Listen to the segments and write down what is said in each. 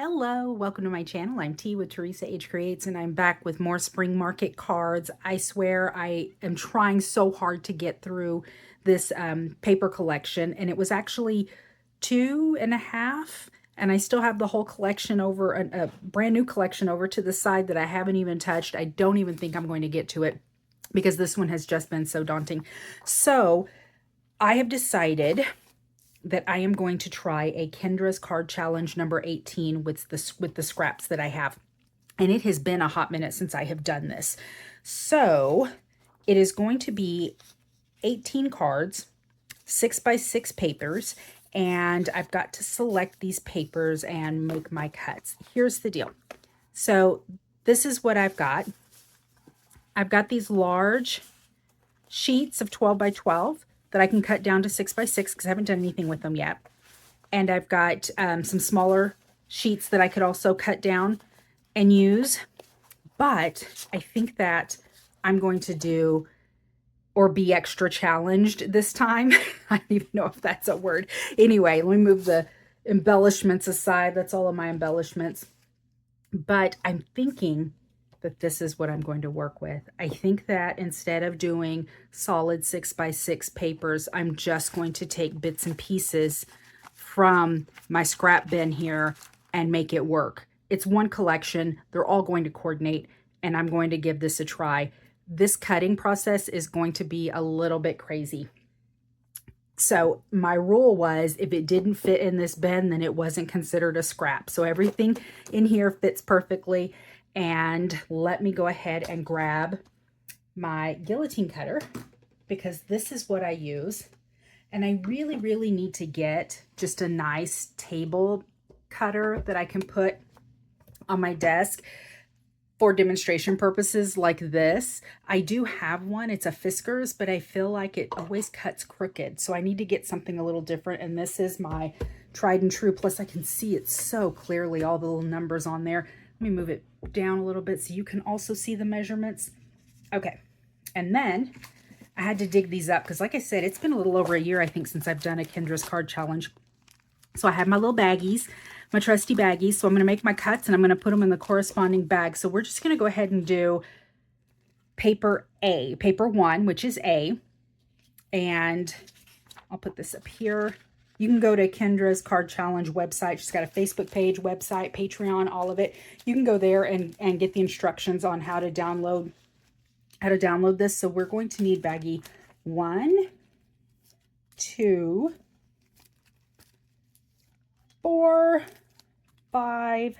Hello, welcome to my channel. I'm T with Teresa H Creates, and I'm back with more spring market cards. I swear I am trying so hard to get through this paper collection, and it was actually 2.5, and I still have the whole collection over, a brand new collection over to the side that I haven't even touched. I don't even think I'm going to get to it because this one has just been so daunting. So I have decided that I am going to try a Kendra's card challenge number 18 with the scraps that I have. And it has been a hot minute since I have done this. So it is going to be 18 cards, 6x6 papers, and I've got to select these papers and make my cuts. Here's the deal. So this is what I've got. I've got these large sheets of 12 by 12 that I can cut down to 6x6 because I haven't done anything with them yet. And I've got some smaller sheets that I could also cut down and use. But I think that I'm going to do or be extra challenged this time. I don't even know if that's a word. Anyway, let me move the embellishments aside. That's all of my embellishments. But I'm thinking that this is what I'm going to work with. I think that instead of doing solid 6x6 papers, I'm just going to take bits and pieces from my scrap bin here and make it work. It's one collection. They're all going to coordinate, and I'm going to give this a try. This cutting process is going to be a little bit crazy. So my rule was if it didn't fit in this bin, then it wasn't considered a scrap. So everything in here fits perfectly. And let me go ahead and grab my guillotine cutter because this is what I use. And I really, really need to get just a nice table cutter that I can put on my desk for demonstration purposes like this. I do have one. It's a Fiskars, but I feel like it always cuts crooked. So I need to get something a little different. And this is my tried and true. Plus I can see it so clearly, all the little numbers on there. Let me move it down a little bit so you can also see the measurements. Okay. And then I had to dig these up because like I said, it's been a little over a year, I think, since I've done a Kendra's card challenge. So I have my little baggies, my trusty baggies. So I'm going to make my cuts and I'm going to put them in the corresponding bag. So we're just going to go ahead and do paper A, paper 1, which is A. And I'll put this up here. You can go to Kendra's Card Challenge website. She's got a Facebook page, website, Patreon, all of it. You can go there and get the instructions on how to download this. So we're going to need baggie 1, 2, 4, 5,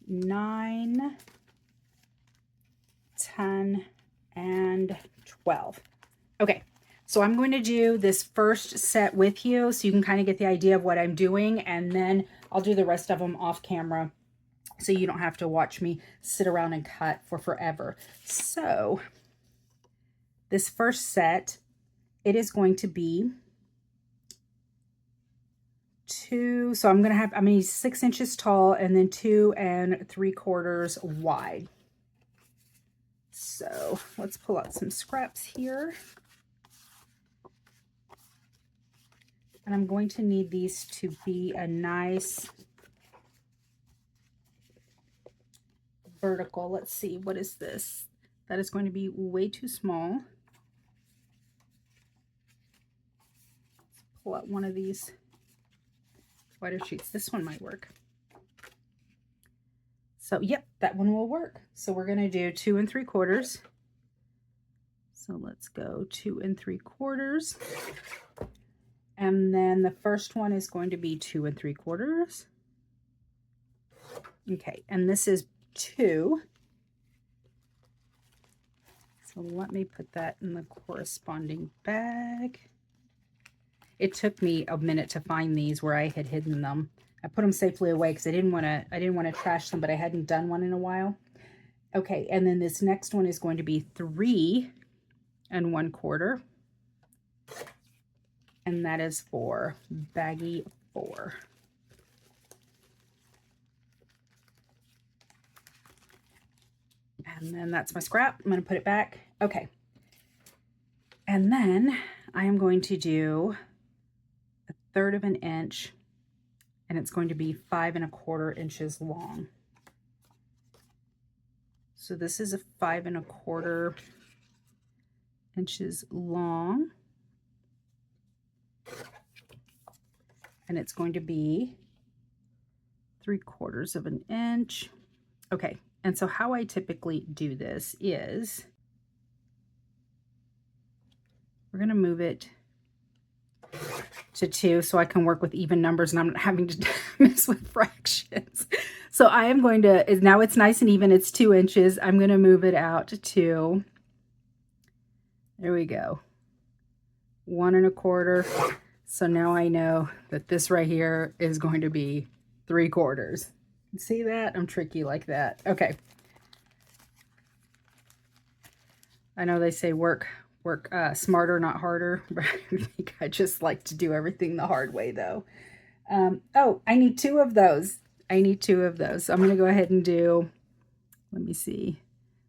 9, 10, and 12. Okay, so I'm going to do this first set with you so you can kind of get the idea of what I'm doing, and then I'll do the rest of them off camera so you don't have to watch me sit around and cut for forever. So this first set, it is going to be 2, so I'm going to need 6 inches tall and then 2 3/4 wide. So let's pull out some scraps here. And I'm going to need these to be a nice vertical. Let's see, what is this? That is going to be way too small. Let's pull out one of these wider sheets. This one might work. So yep, that one will work. So we're going to do 2 3/4. So let's go 2 3/4. And then the first one is going to be 2 3/4. Okay, and this is 2. So let me put that in the corresponding bag. It took me a minute to find these where I had hidden them. I put them safely away because I didn't want to trash them, but I hadn't done one in a while. Okay, and then this next one is going to be 3 1/4. And that is for baggie 4. And then that's my scrap. I'm going to put it back. Okay. And then I am going to do 1/3 of an inch and it's going to be 5¼ inches long. So this is a 5¼ inches long, and it's going to be 3/4 of an inch. Okay, and so how I typically do this is we're going to move it to 2 so I can work with even numbers and I'm not having to mess with fractions. So I am going to, now it's nice and even, it's 2 inches. I'm going to move it out to 2. There we go. 1¼ So now I know that this right here is going to be 3/4. See that? I'm tricky like that. Okay. I know they say work smarter, not harder, but I think I just like to do everything the hard way though. Oh, I need 2 of those. I need 2 of those. So I'm going to go ahead and do, let me see,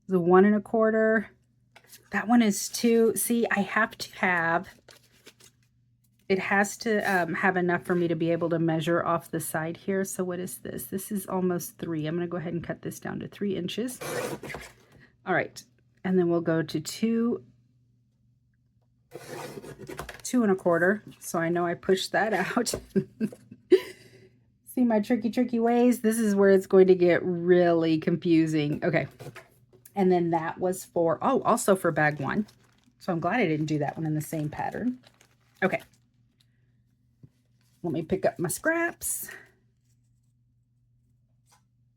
the 1¼ That one is 2. See, I have to have, it has to have enough for me to be able to measure off the side here. So what is this? This is almost 3. I'm going to go ahead and cut this down to 3 inches. All right. And then we'll go to 2¼ So I know I pushed that out. See my tricky ways? This is where it's going to get really confusing. Okay. And then that was for, oh, also for bag 1. So I'm glad I didn't do that one in the same pattern. Okay. Let me pick up my scraps.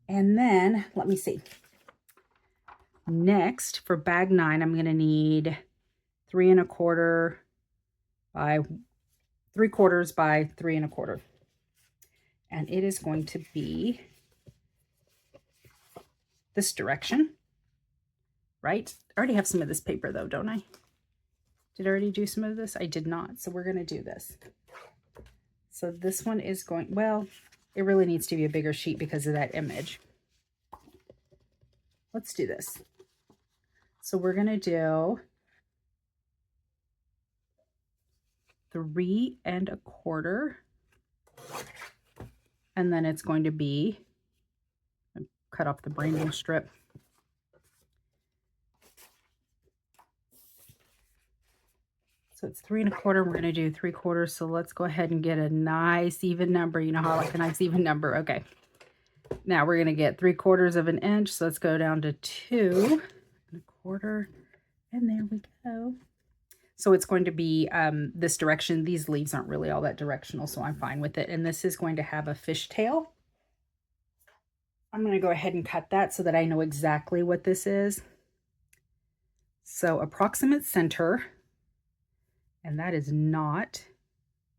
And then, let me see. Next, for bag 9, I'm going to need 3¼ by 3/4 by 3¼ And it is going to be this direction, right? I already have some of this paper though, don't I? Did I already do some of this? I did not. So we're going to do this. So this one is going, well, it really needs to be a bigger sheet because of that image. Let's do this. So we're going to do 3¼ and then it's going to be, cut off the branding strip. So it's 3¼ We're going to do 3/4. So let's go ahead and get a nice even number. You know how I like a nice even number. Okay. Now we're going to get 3/4 of an inch. So let's go down to 2¼ and there we go. So it's going to be this direction. These leaves aren't really all that directional, so I'm fine with it. And this is going to have a fishtail. I'm going to go ahead and cut that so that I know exactly what this is. So approximate center, and that is not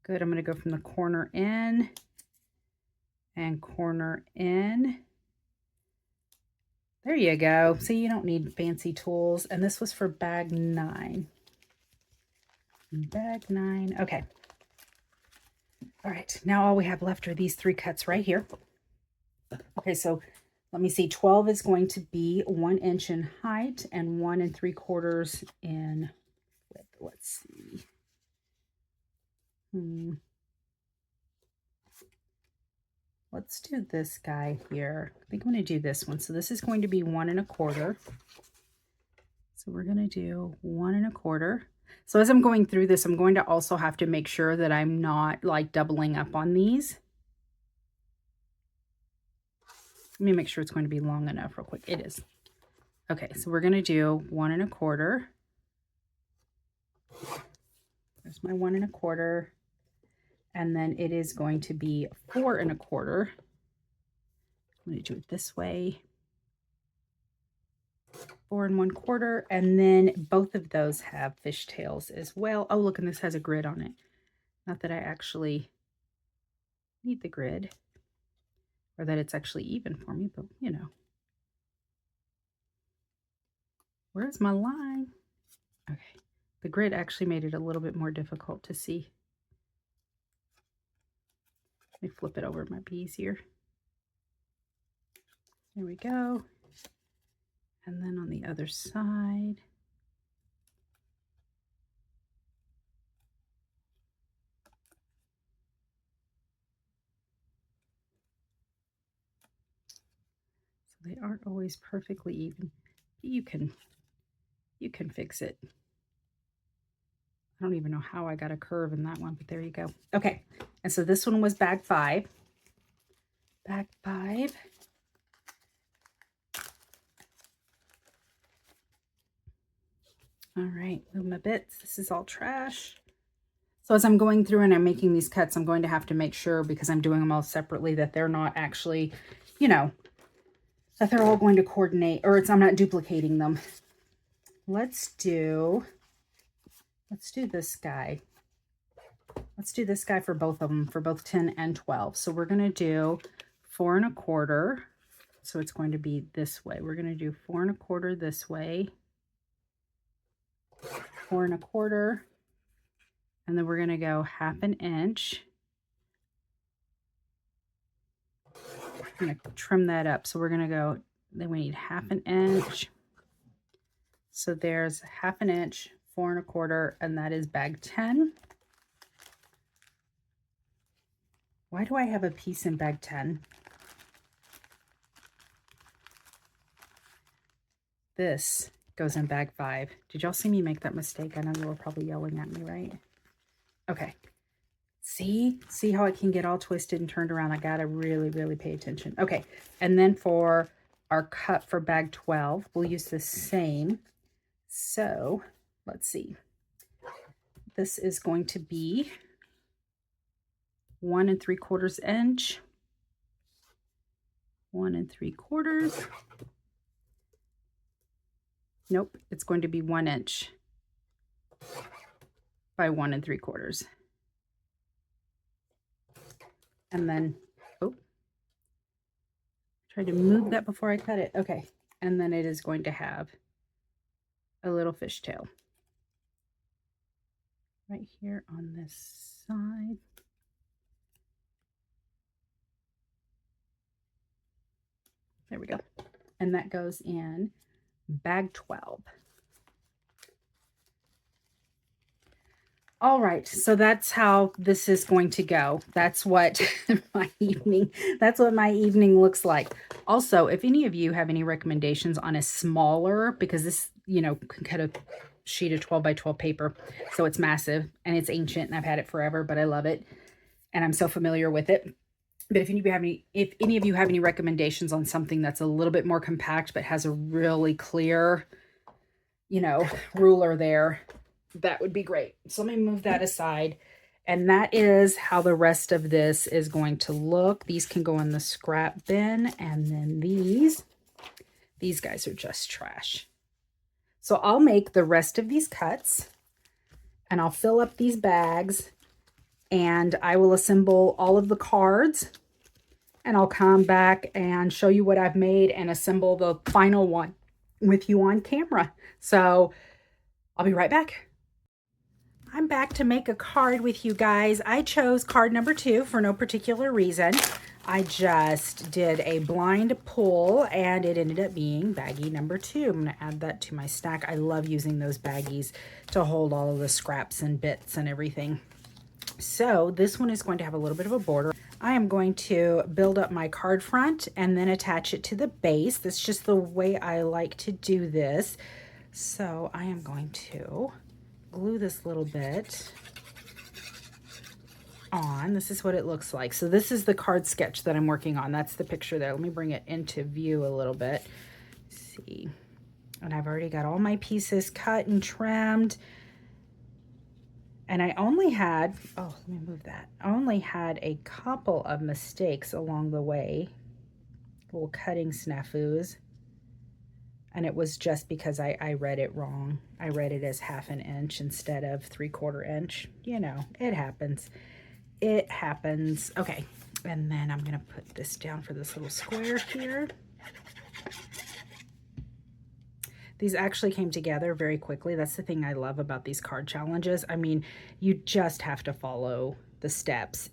good. I'm going to go from the corner in and corner in. There you go. So you don't need fancy tools. And this was for bag 9. Bag 9. Okay. All right. Now all we have left are these 3 cuts right here. Okay, so let me see. 12 is going to be 1 inch in height and 1 3/4 in width. Let's see. Let's do this guy here. I think I'm going to do this one. So this is going to be 1¼ So we're going to do 1¼ So as I'm going through this, I'm going to also have to make sure that I'm not like doubling up on these. Let me make sure it's going to be long enough real quick. It is. Okay, so we're going to do 1¼ There's my 1¼ And then it is going to be 4¼ I'm going to do it this way. 4 1/4 And then both of those have fishtails as well. Oh, look, and this has a grid on it. Not that I actually need the grid or that it's actually even for me, but you know. Where's my line? Okay. The grid actually made it a little bit more difficult to see. Let me flip it over. It might be easier. There we go. And then on the other side. They aren't always perfectly even. You can fix it. I don't even know how I got a curve in that one, but there you go. Okay, and so this one was bag 5. Bag 5. All right, move my bits. This is all trash. So as I'm going through and I'm making these cuts, I'm going to have to make sure, because I'm doing them all separately, that they're not actually, you know, that they're all going to coordinate, or I'm not duplicating them. Let's do this guy. Let's do this guy for both of them, for both 10 and 12. So we're going to do 4 1/4. So it's going to be this way. We're going to do 4 1/4 this way, 4 1/4, and then we're going to go 1/2 inch. I'm going to trim that up. So we're going to go, then we need 1/2 inch. So there's 1/2 inch, 4 1/4, and that is bag 10. Why do I have a piece in bag 10? This goes in bag 5. Did y'all see me make that mistake? I know you were probably yelling at me, right? Okay. See how it can get all twisted and turned around? I gotta really, really pay attention. Okay, and then for our cut for bag 12, we'll use the same. So let's see. This is going to be 1 3/4 inch, 1 3/4. Nope, it's going to be 1 inch by 1 3/4. And then, oh, try to move that before I cut it. Okay, and then it is going to have a little fishtail right here on this side. There we go. And that goes in bag 12. All right, so that's how this is going to go. That's what my evening looks like. Also, if any of you have any recommendations on a smaller, because this, you know, can cut a sheet of 12 by 12 paper, so it's massive and it's ancient and I've had it forever, but I love it and I'm so familiar with it. But if any of you have any recommendations on something that's a little bit more compact but has a really clear, you know, ruler there, that would be great. So let me move that aside. And that is how the rest of this is going to look. These can go in the scrap bin. And then these guys are just trash. So I'll make the rest of these cuts and I'll fill up these bags and I will assemble all of the cards and I'll come back and show you what I've made and assemble the final one with you on camera. So I'll be right back. I'm back to make a card with you guys. I chose card number 2 for no particular reason. I just did a blind pull and it ended up being baggie number 2. I'm going to add that to my stack. I love using those baggies to hold all of the scraps and bits and everything. So this one is going to have a little bit of a border. I am going to build up my card front and then attach it to the base. That's just the way I like to do this. So I am going to glue this little bit on. This is what it looks like. So this is the card sketch that I'm working on. That's the picture there. Let me bring it into view a little bit. Let's see. And I've already got all my pieces cut and trimmed. And I only had, oh, let me move that. I only had a couple of mistakes along the way. Little cutting snafus. And it was just because I read it wrong. I read it as 1/2 inch instead of 3/4 inch. You know, it happens. It happens. Okay, and then I'm gonna put this down for this little square here. These actually came together very quickly. That's the thing I love about these card challenges. I mean, you just have to follow the steps.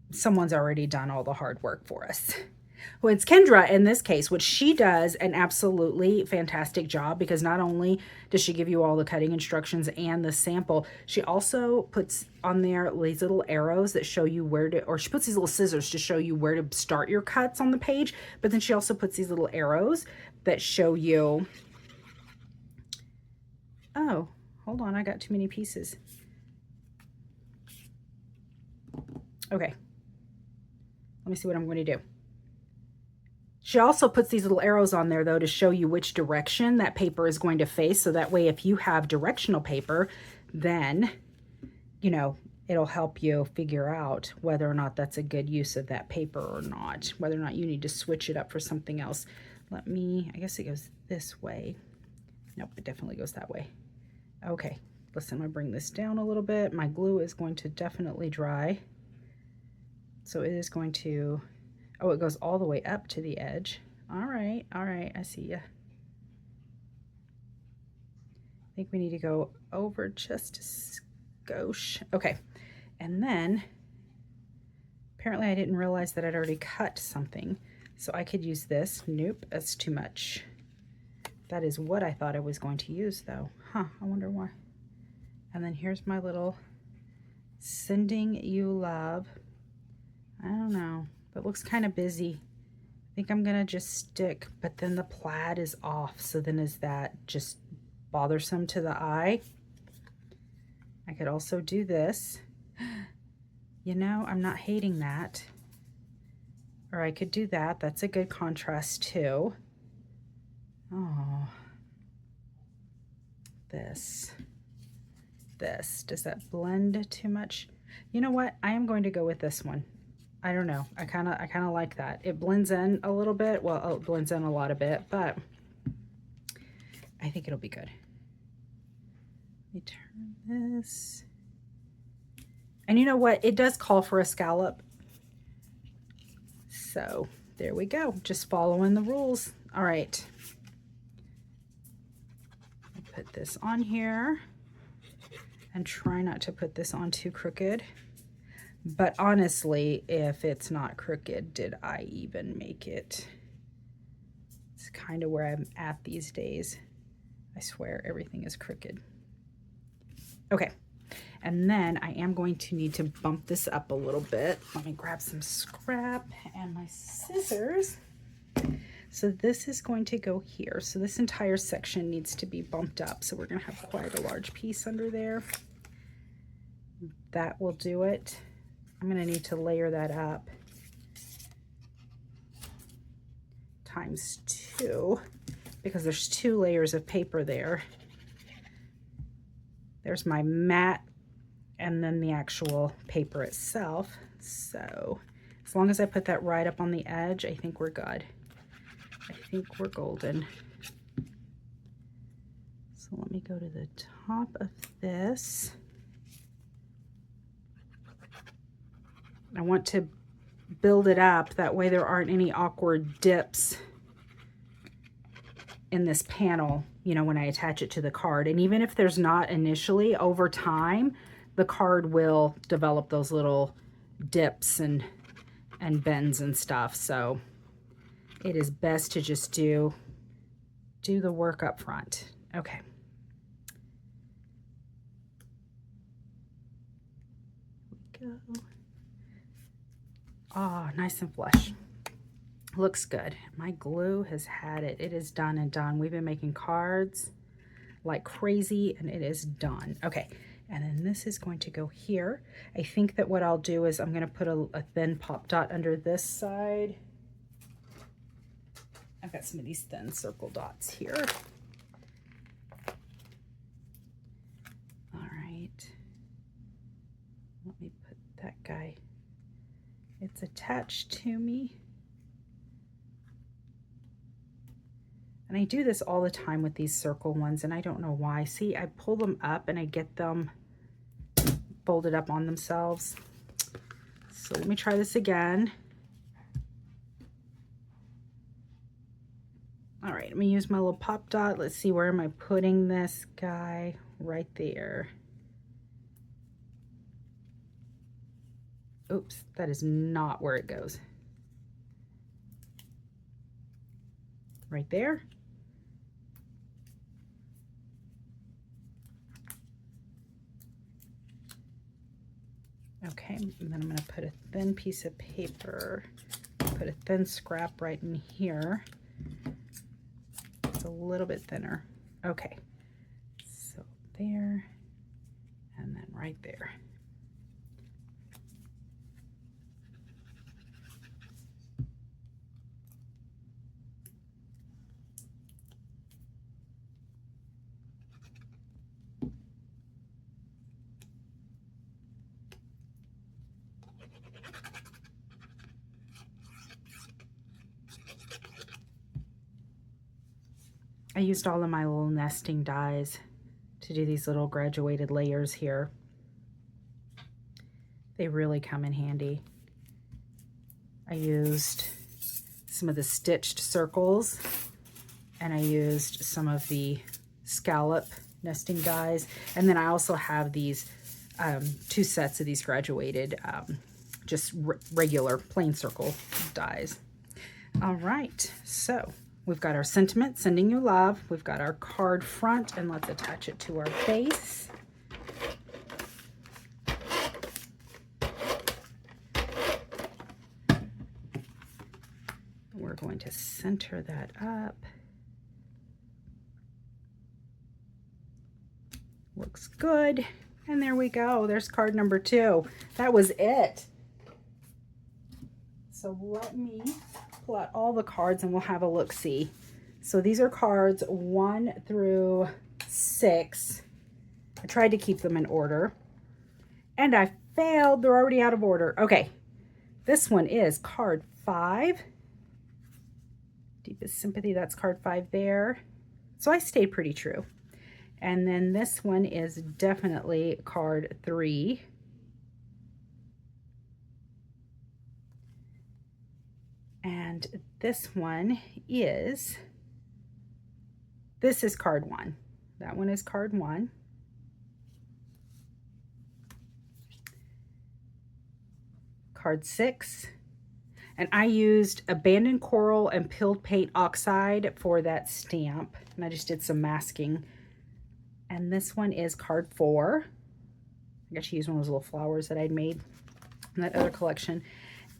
Someone's already done all the hard work for us. Well, it's Kendra in this case, which she does an absolutely fantastic job, because not only does she give you all the cutting instructions and the sample, she also puts on there these little arrows that show you where to, or she puts these little scissors to show you where to start your cuts on the page. But then she also puts these little arrows that show you, oh, hold on, I got too many pieces. Okay, let me see what I'm going to do. She also puts these little arrows on there, though, to show you which direction that paper is going to face. So that way, if you have directional paper, then, you know, it'll help you figure out whether or not that's a good use of that paper or not, whether or not you need to switch it up for something else. I guess it goes this way. Nope, it definitely goes that way. Okay, listen, I'm gonna bring this down a little bit. My glue is going to definitely dry. So it is going to, oh, it goes all the way up to the edge. All right, I see ya. I think we need to go over just a skosh. Okay, and then apparently I didn't realize that I'd already cut something. So I could use this. Nope, that's too much. That is what I thought I was going to use though. Huh, I wonder why. And then here's my little sending you love. I don't know, but looks kind of busy. I think I'm gonna just stick, but then the plaid is off. So then is that just bothersome to the eye? I could also do this. You know, I'm not hating that. Or I could do that. That's a good contrast too. Oh, this. Does that blend too much? You know what? I am going to go with this one. I don't know. I kind of like that. It blends in a little bit. Well, it blends in a lot of bit, but I think it'll be good. Let me turn this. And you know what? It does call for a scallop. So there we go. Just following the rules. All right. I'll put this on here and try not to put this on too crooked. But honestly, if it's not crooked, did I even make it? It's kind of where I'm at these days. I swear everything is crooked. Okay, and then I am going to need to bump this up a little bit. Let me grab some scrap and my scissors. So this is going to go here. So this entire section needs to be bumped up. So we're going to have quite a large piece under there. That will do it. I'm going to need to layer that up ×2 because there's 2 layers of paper there. There's my mat and then the actual paper itself. So as long as I put that right up on the edge, I think we're good. I think we're golden. So let me go to the top of this. I want to build it up. That way there aren't any awkward dips in this panel, you know, when I attach it to the card. And even if there's not initially, over time, the card will develop those little dips and bends and stuff. So it is best to just do the work up front. Okay. Here we go. Ah, nice and flush. Looks good. My glue has had it. It is done and done. We've been making cards like crazy and it is done. Okay, and then this is going to go here. I think that what I'll do is I'm going to put a thin pop dot under this side. I've got some of these thin circle dots here. All right. Let me put that guy. It's attached to me. And I do this all the time with these circle ones, and I don't know why. See, I pull them up and I get them folded up on themselves. So let me try this again. All right, let me use my little pop dot. Let's see, where am I putting this guy? Right there. Oops, that is not where it goes. right there. Okay, and then I'm going to put a thin piece of paper, put a thin scrap right in here. It's a little bit thinner. Okay, so there, and then right there. I used all of my little nesting dies to do these little graduated layers here. They really come in handy. I used some of the stitched circles, and I used some of the scallop nesting dies, and then I also have these 2 sets of these graduated just regular plain circle dies. All right, so we've got our sentiment, sending you love. We've got our card front, and let's attach it to our base. We're going to center that up. Looks good. And there we go. There's card number 2. That was it. So let me pull out all the cards and we'll have a look-see. So these are cards 1 through 6. I tried to keep them in order. And I failed. They're already out of order. Okay. This one is card 5. Deepest Sympathy. That's card 5 there. So I stayed pretty true. And then this one is definitely card 3. And this one is, this is card 1. That one is card 1. Card 6. And I used Abandoned Coral and Pilled Paint Oxide for that stamp. And I just did some masking. And this one is card 4. I guess she used one of those little flowers that I'd made in that other collection.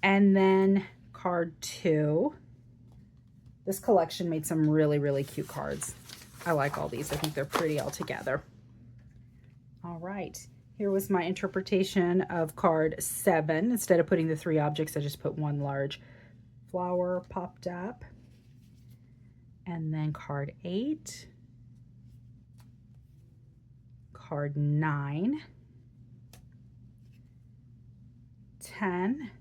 And then card 2. This collection made some really, really cute cards. I like all these. I think they're pretty all together. All right. Here was my interpretation of card 7. Instead of putting the 3 objects, I just put 1 large flower popped up. And then card 8. Card 9. 10.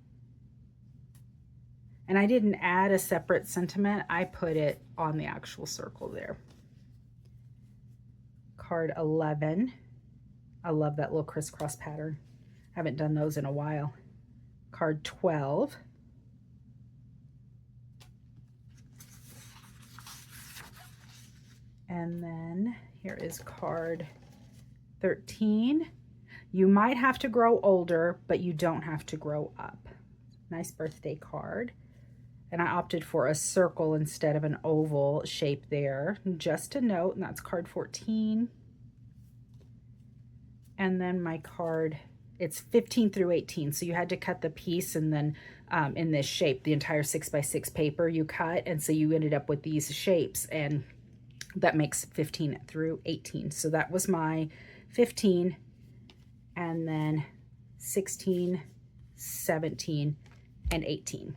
And I didn't add a separate sentiment. I put it on the actual circle there. Card 11. I love that little crisscross pattern. Haven't done those in a while. Card 12. And then here is card 13. You might have to grow older, but you don't have to grow up. Nice birthday card. And I opted for a circle instead of an oval shape there. Just a note, and that's card 14. And then my card, it's 15 through 18. So you had to cut the piece, and then in this shape, the entire 6x6 paper you cut. And so you ended up with these shapes, and that makes 15 through 18. So that was my 15, and then 16, 17, and 18.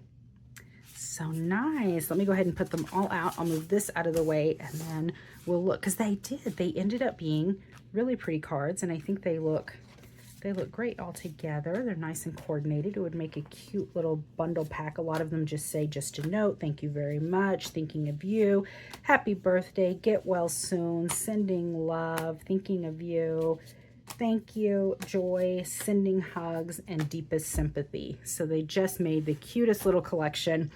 So nice. Let me go ahead and put them all out. I'll move this out of the way, and then we'll look, because they ended up being really pretty cards, and I think they look great all together. They're nice and coordinated. It would make a cute little bundle pack. A lot of them just say, just a note, thank you very much, thinking of you, happy birthday, get well soon, sending love, thinking of you, thank you, joy, sending hugs, and deepest sympathy. So they just made the cutest little collection.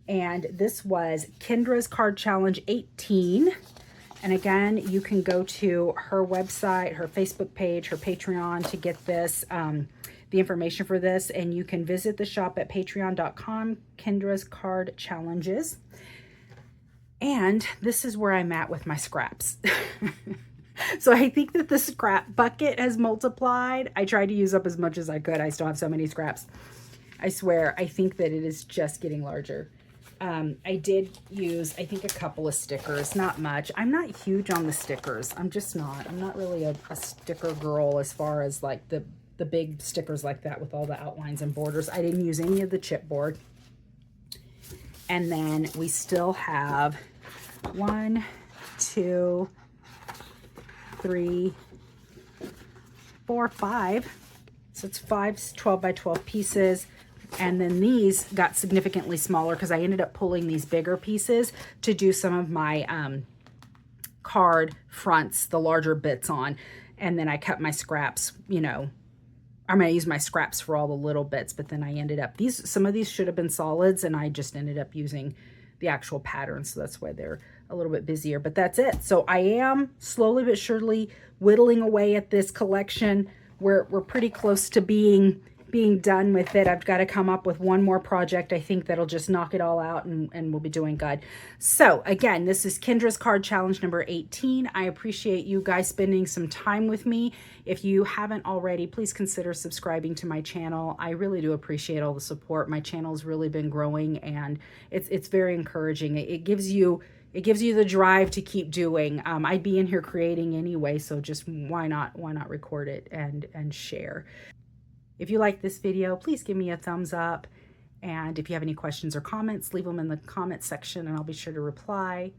And this was Kendra's Card Challenge 18. And again, you can go to her website, her Facebook page, her Patreon to get this, the information for this. And you can visit the shop at patreon.com, Kendra's Card Challenges. And this is where I'm at with my scraps. So I think that the scrap bucket has multiplied. I tried to use up as much as I could. I still have so many scraps. I swear, I think that it is just getting larger. I did use, I think, a couple of stickers, not much. I'm not huge on the stickers. I'm just not. I'm not really a sticker girl as far as like the big stickers like that with all the outlines and borders. I didn't use any of the chipboard. And then we still have 1, 2, 3, 4, 5. So it's 5 12 by 12 pieces. And then these got significantly smaller because I ended up pulling these bigger pieces to do some of my card fronts, the larger bits on. And then I cut my scraps, you know, I'm going to use my scraps for all the little bits, but then I ended up, some of these should have been solids, and I just ended up using the actual pattern, so that's why they're a little bit busier, but that's it. So I am slowly but surely whittling away at this collection. We're pretty close to being done with it. I've got to come up with one more project, I think, that'll just knock it all out, and we'll be doing good. So again, this is Kendra's card challenge number 18. I appreciate you guys spending some time with me. If you haven't already, please consider subscribing to my channel. I really do appreciate all the support. My channel's really been growing, and it's very encouraging. It gives you the drive to keep doing. I'd be in here creating anyway, so just why not record it and share. If you like this video, please give me a thumbs up. And if you have any questions or comments, leave them in the comment section and I'll be sure to reply.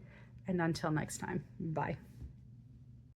And until next time, bye.